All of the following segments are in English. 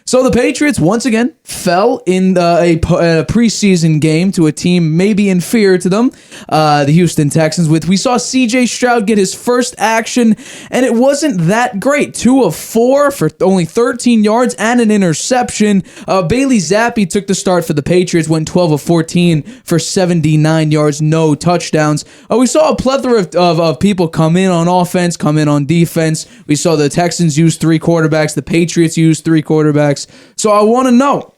So the Patriots, once again, fell in a preseason game to a team maybe inferior to them, the Houston Texans. We saw C.J. Stroud get his first action, and it wasn't that great. 2 of 4 for only 13 yards and an interception. Bailey Zappe took the start for the Patriots, went 12 of 14 for 79 yards, no touchdowns. We saw a plethora of people come in on offense, come in on defense. We saw the Texans use 3 quarterbacks, the Patriots use 3 quarterbacks. So I want to know,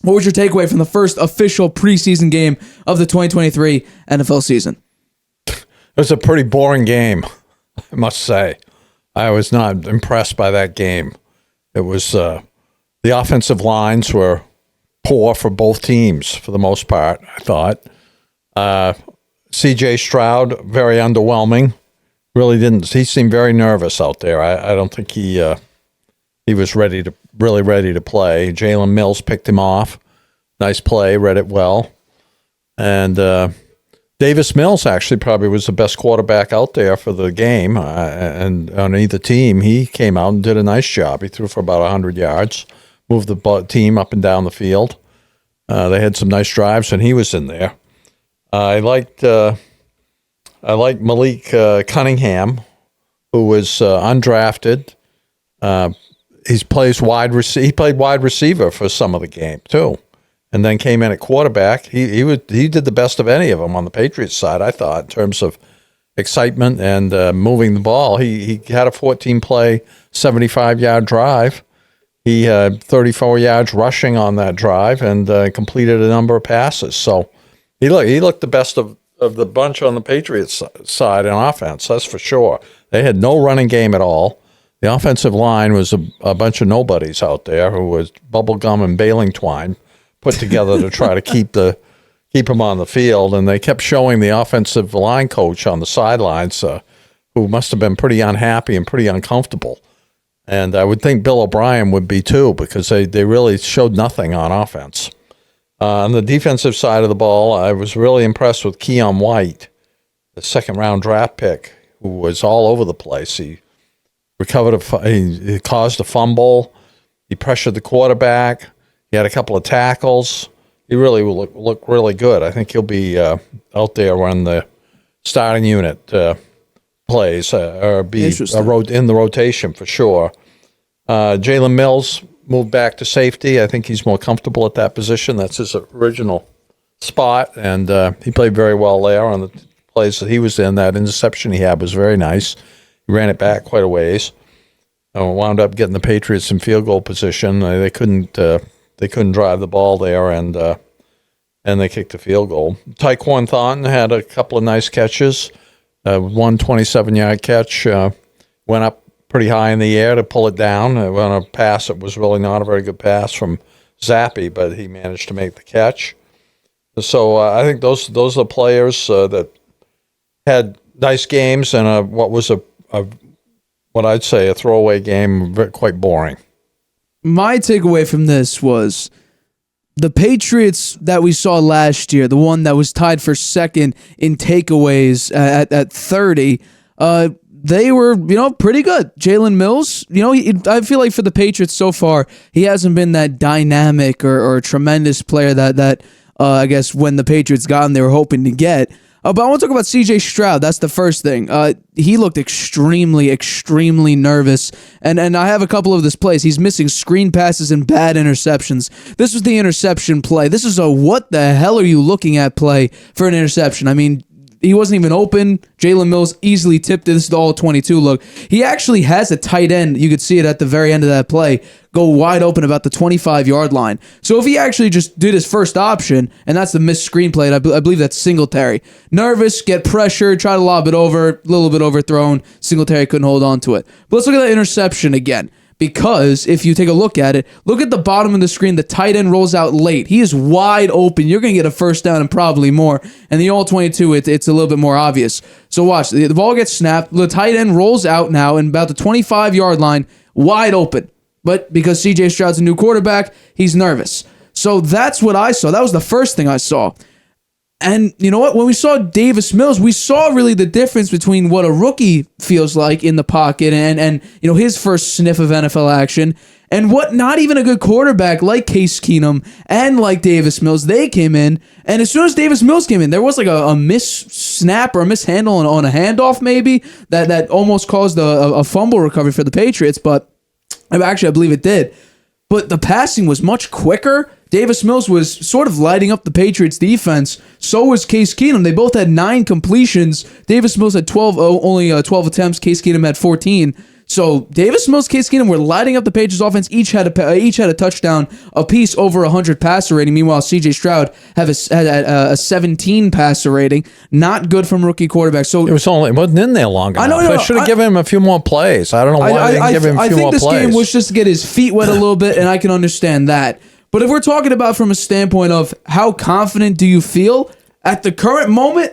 what was your takeaway from the first official preseason game of the 2023 NFL season? It was a pretty boring game, I must say. I was not impressed by that game. It was the offensive lines were poor for both teams for the most part, I thought. C.J. Stroud, very underwhelming. He seemed very nervous out there. I don't think he was ready to play. Jalen Mills picked him off. Nice play, read it well. And Davis Mills actually probably was the best quarterback out there for the game. And on either team, he came out and did a nice job. He threw for about 100 yards, moved the team up and down the field. They had some nice drives, and he was in there. I liked Malik Cunningham, who was undrafted. He played wide receiver for some of the game too, and then came in at quarterback. He did the best of any of them on the Patriots side, I thought, in terms of excitement and moving the ball. He had a 14-play, 75-yard drive. He had 34 yards rushing on that drive and completed a number of passes. So he looked the best of the bunch on the Patriots side in offense. That's for sure. They had no running game at all. The offensive line was a bunch of nobodies out there who was bubblegum and baling twine put together to try to keep him on the field. And they kept showing the offensive line coach on the sidelines, who must have been pretty unhappy and pretty uncomfortable. And I would think Bill O'Brien would be too, because they really showed nothing on offense. On the defensive side of the ball, I was really impressed with Keon White, the second-round draft pick, who was all over the place. He caused a fumble. He pressured the quarterback. He had a couple of tackles. He really looked really good. I think he'll be out there when the starting unit plays or be in the rotation for sure. Jalen Mills moved back to safety. I think he's more comfortable at that position. That's his original spot, and he played very well there on the plays that he was in. That interception he had was very nice. He ran it back quite a ways. Wound up getting the Patriots in field goal position. They couldn't drive the ball there, and they kicked a field goal. Tyquan Thornton had a couple of nice catches. One 27-yard catch went up pretty high in the air to pull it down. On a pass, it was really not a very good pass from Zappe, but he managed to make the catch. So I think those are players that had nice games and what was what I'd say a throwaway game, quite boring. My takeaway from this was the Patriots that we saw last year, the one that was tied for second in takeaways at 30, they were, pretty good. Jalen Mills, I feel like for the Patriots so far, he hasn't been that dynamic or tremendous player that I guess when the Patriots got him, they were hoping to get. But I want to talk about C.J. Stroud. That's the first thing. He looked extremely, extremely nervous. And I have a couple of this plays. He's missing screen passes and bad interceptions. This was the interception play. This is a what the hell are you looking at play for an interception. I mean, he wasn't even open. Jalen Mills easily tipped it. This is the all-22 look. He actually has a tight end. You could see it at the very end of that play. Go wide open about the 25-yard line. So if he actually just did his first option, and that's the missed screenplay, I believe that's Singletary. Nervous, get pressure, try to lob it over, a little bit overthrown. Singletary couldn't hold on to it. But let's look at that interception again. Because if you take a look at it, look at the bottom of the screen. The tight end rolls out late. He is wide open. You're going to get a first down and probably more. And the all-22, it's a little bit more obvious. So watch. The ball gets snapped. The tight end rolls out now and about the 25-yard line, wide open. But because C.J. Stroud's a new quarterback, he's nervous. So that's what I saw. That was the first thing I saw. And you know what? When we saw Davis Mills, we saw really the difference between what a rookie feels like in the pocket and his first sniff of NFL action And what not even a good quarterback like Case Keenum and like Davis Mills, they came in. And as soon as Davis Mills came in, there was like a miss snap or a mishandle on a handoff maybe that almost caused a fumble recovery for the Patriots. But actually, I believe it did. But the passing was much quicker. Davis Mills was sort of lighting up the Patriots defense. So was Case Keenum. They both had 9 completions. Davis Mills had only 12 attempts. Case Keenum had 14. So Davis Mills, Case Keenum were lighting up the Patriots offense. Each had a touchdown apiece, over 100 passer rating. Meanwhile, C.J. Stroud had a 17 passer rating. Not good from rookie quarterback. So it wasn't in there long enough. I should have given him a few more plays. I don't know why they didn't give him a few more plays. I think this game was just to get his feet wet a little bit, and I can understand that. But if we're talking about from a standpoint of how confident do you feel at the current moment,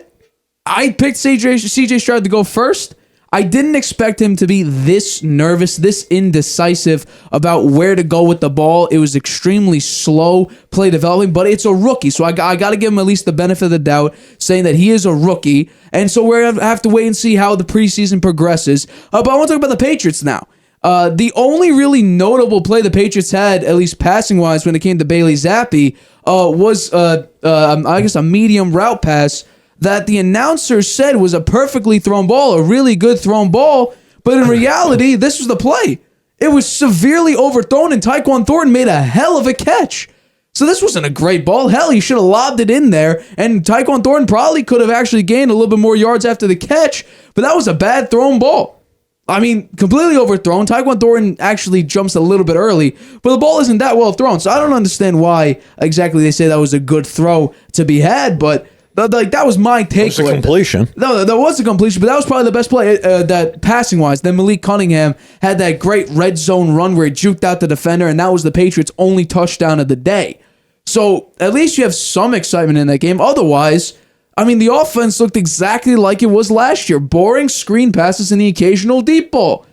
I picked C.J. Stroud to go first. I didn't expect him to be this nervous, this indecisive about where to go with the ball. It was extremely slow play developing, but it's a rookie, so I got to give him at least the benefit of the doubt, saying that he is a rookie, and so we're going to have to wait and see how the preseason progresses. But I want to talk about the Patriots now. The only really notable play the Patriots had, at least passing-wise, when it came to Bailey Zappe, was, I guess, a medium route pass that the announcer said was a perfectly thrown ball, a really good thrown ball, but in reality, this was the play. It was severely overthrown, and Tyquan Thornton made a hell of a catch. So this wasn't a great ball. Hell, he should have lobbed it in there, and Tyquan Thornton probably could have actually gained a little bit more yards after the catch, but that was a bad thrown ball. I mean, completely overthrown. Tyquan Thornton actually jumps a little bit early, but the ball isn't that well thrown, so I don't understand why exactly they say that was a good throw to be had, but that was my takeaway. It was a completion. No, that was a completion, but that was probably the best play that passing-wise. Then Malik Cunningham had that great red zone run where he juked out the defender, and that was the Patriots' only touchdown of the day. So at least you have some excitement in that game. Otherwise, I mean, the offense looked exactly like it was last year. Boring screen passes and the occasional deep ball.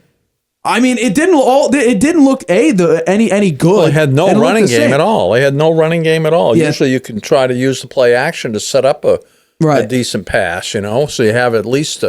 I mean, it didn't look any good. Well, they had no running game at all. Yeah. Usually you can try to use the play action to set up a decent pass, so you have at least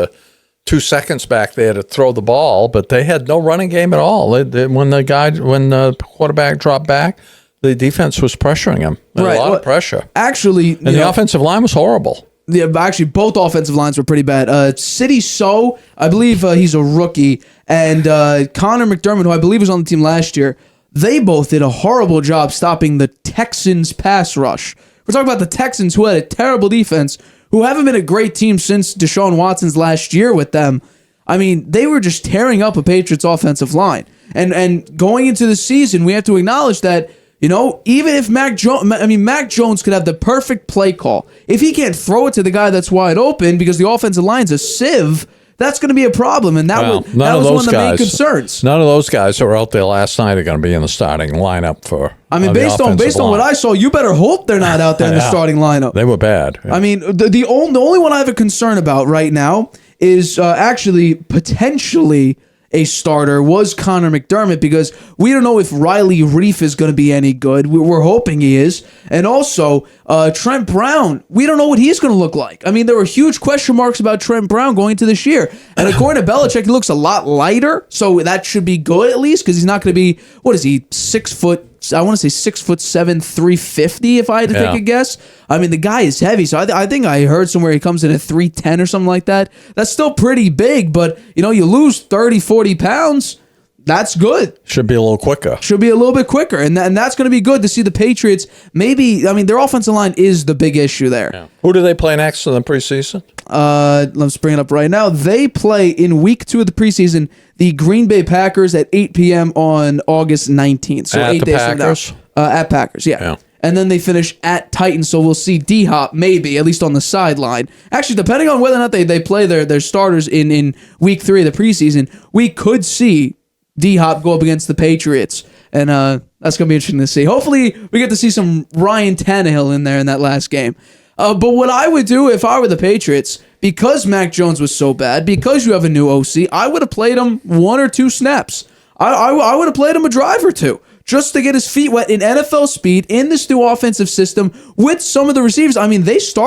2 seconds back there to throw the ball, but they had no running game at all. When the quarterback dropped back, the defense was pressuring him. A lot of pressure. Actually, and the offensive line was horrible. Yeah, actually, both offensive lines were pretty bad. Sidney So, I believe he's a rookie, and Connor McDermott, who I believe was on the team last year, they both did a horrible job stopping the Texans' pass rush. We're talking about the Texans, who had a terrible defense, who haven't been a great team since Deshaun Watson's last year with them. I mean, they were just tearing up a Patriots offensive line. And going into the season, we have to acknowledge that, even if Mac Jones could have the perfect play call, if he can't throw it to the guy that's wide open because the offensive line's a sieve, that's going to be a problem, and that was one of the main concerns. None of those guys that were out there last night are going to be in the starting lineup for. I mean, based on what I saw, you better hope they're not out there in the starting lineup. They were bad. Yeah. I mean, the only one I have a concern about right now is actually potentially a starter was Connor McDermott, because we don't know if Riley Reif is going to be any good. We're hoping he is. And also, Trent Brown, we don't know what he's going to look like. I mean, there were huge question marks about Trent Brown going into this year. And according to Belichick, he looks a lot lighter, so that should be good at least, because he's not going to be, 6 foot, I want to say 6'7", 350, if I had to take a guess. I mean, the guy is heavy, so I think I heard somewhere he comes in at 310 or something like that. That's still pretty big, but, you lose 30, 40 pounds, that's good. Should be a little quicker. Should be a little bit quicker, and that's going to be good to see the Patriots. Maybe, their offensive line is the big issue there. Yeah. Who do they play next in the preseason? Let's bring it up right now. They play in week 2 of the preseason the Green Bay Packers at 8 p.m. on August 19th. So at 8 days from now. At Packers, yeah. And then they finish at Titans, so we'll see D-Hop maybe, at least on the sideline. Actually, depending on whether or not they play their starters in week 3 of the preseason, we could see D-Hop go up against the Patriots. And that's going to be interesting to see. Hopefully, we get to see some Ryan Tannehill in there in that last game. But what I would do if I were the Patriots, because Mac Jones was so bad, because you have a new OC, I would have played him 1 or 2 snaps. I would have played him a drive or 2, just to get his feet wet in NFL speed, in this new offensive system, with some of the receivers. I mean, they at least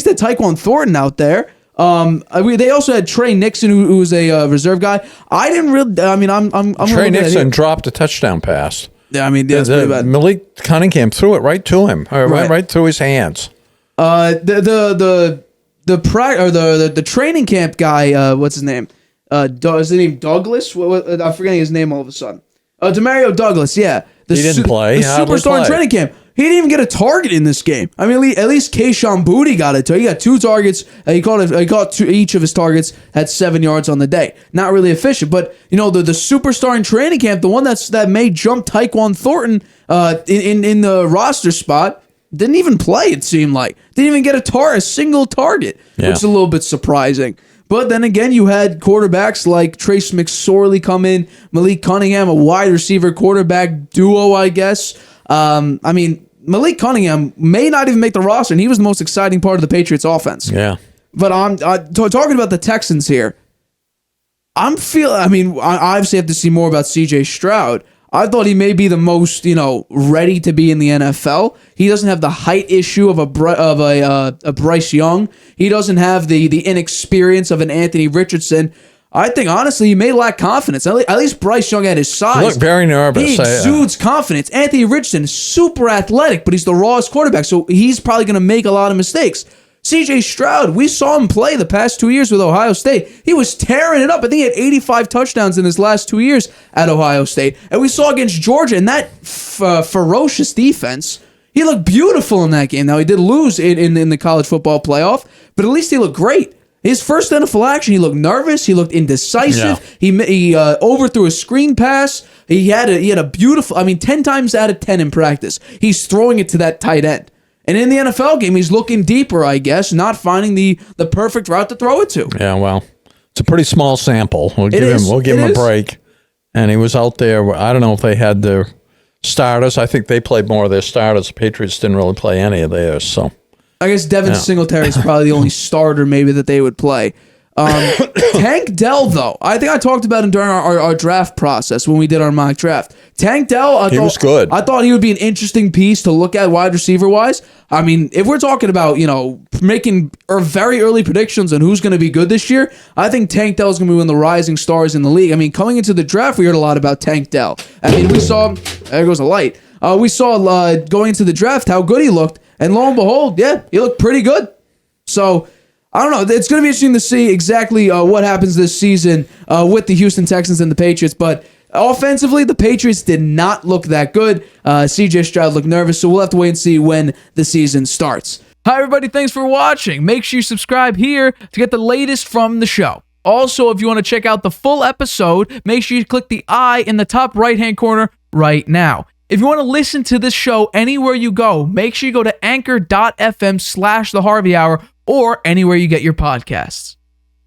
had Tyquan Thornton out there. They also had Trey Nixon, who was a reserve guy. I didn't really. I mean, I'm Trey Nixon dropped a touchdown pass. Yeah, I mean, that's pretty bad. Malik Cunningham threw it right to him, right through his hands. The training camp guy. What's his name? Is his name Douglas? I'm forgetting his name all of a sudden. Demario Douglas. Yeah, He didn't play. The superstar in training camp. He didn't even get a target in this game. I mean, at least Kayshon Boutte got it. He got 2 targets. He caught each of his targets, had 7 yards on the day. Not really efficient, but the superstar in training camp, the one that made jump Tyquan Thornton in the roster spot, didn't even play. It seemed like didn't even get a single target, which is a little bit surprising. But then again, you had quarterbacks like Trace McSorley come in, Malik Cunningham, a wide receiver quarterback duo, I guess. I mean, Malik Cunningham may not even make the roster, and he was the most exciting part of the Patriots offense. Yeah. But I'm talking about the Texans here. I obviously have to see more about CJ Stroud. I thought he may be the most, ready to be in the NFL. He doesn't have the height issue of a Bryce Young. He doesn't have the inexperience of an Anthony Richardson. I think, honestly, he may lack confidence. At least Bryce Young at his size. He looked very nervous. He exudes confidence. Anthony Richardson is super athletic, but he's the rawest quarterback, so he's probably going to make a lot of mistakes. CJ Stroud, we saw him play the past 2 years with Ohio State. He was tearing it up. I think he had 85 touchdowns in his last 2 years at Ohio State. And we saw against Georgia in that ferocious defense. He looked beautiful in that game. Now, he did lose in the college football playoff, but at least he looked great. His first NFL action, he looked nervous. He looked indecisive. Yeah. He overthrew a screen pass. He had a beautiful, 10 times out of 10 in practice, he's throwing it to that tight end. And in the NFL game, he's looking deeper, I guess, not finding the perfect route to throw it to. Yeah, well, it's a pretty small sample. We'll give him a break. And he was out there. I don't know if they had their starters. I think they played more of their starters. The Patriots didn't really play any of theirs, so. I guess Devin Singletary is probably the only starter maybe that they would play. Tank Dell, though, I think I talked about him during our draft process when we did our mock draft. Tank Dell, he was good. I thought he would be an interesting piece to look at wide receiver wise. I mean, if we're talking about making very early predictions on who's going to be good this year, I think Tank Dell is going to be one of the rising stars in the league. I mean, coming into the draft, we heard a lot about Tank Dell. I mean, we saw there goes a light. We saw going into the draft how good he looked. And lo and behold, he looked pretty good. So, I don't know. It's going to be interesting to see exactly what happens this season with the Houston Texans and the Patriots. But offensively, the Patriots did not look that good. CJ Stroud looked nervous, so we'll have to wait and see when the season starts. Hi, everybody. Thanks for watching. Make sure you subscribe here to get the latest from the show. Also, if you want to check out the full episode, make sure you click the I in the top right-hand corner right now. If you want to listen to this show anywhere you go, make sure you go to anchor.fm/The Harvey Hour or anywhere you get your podcasts.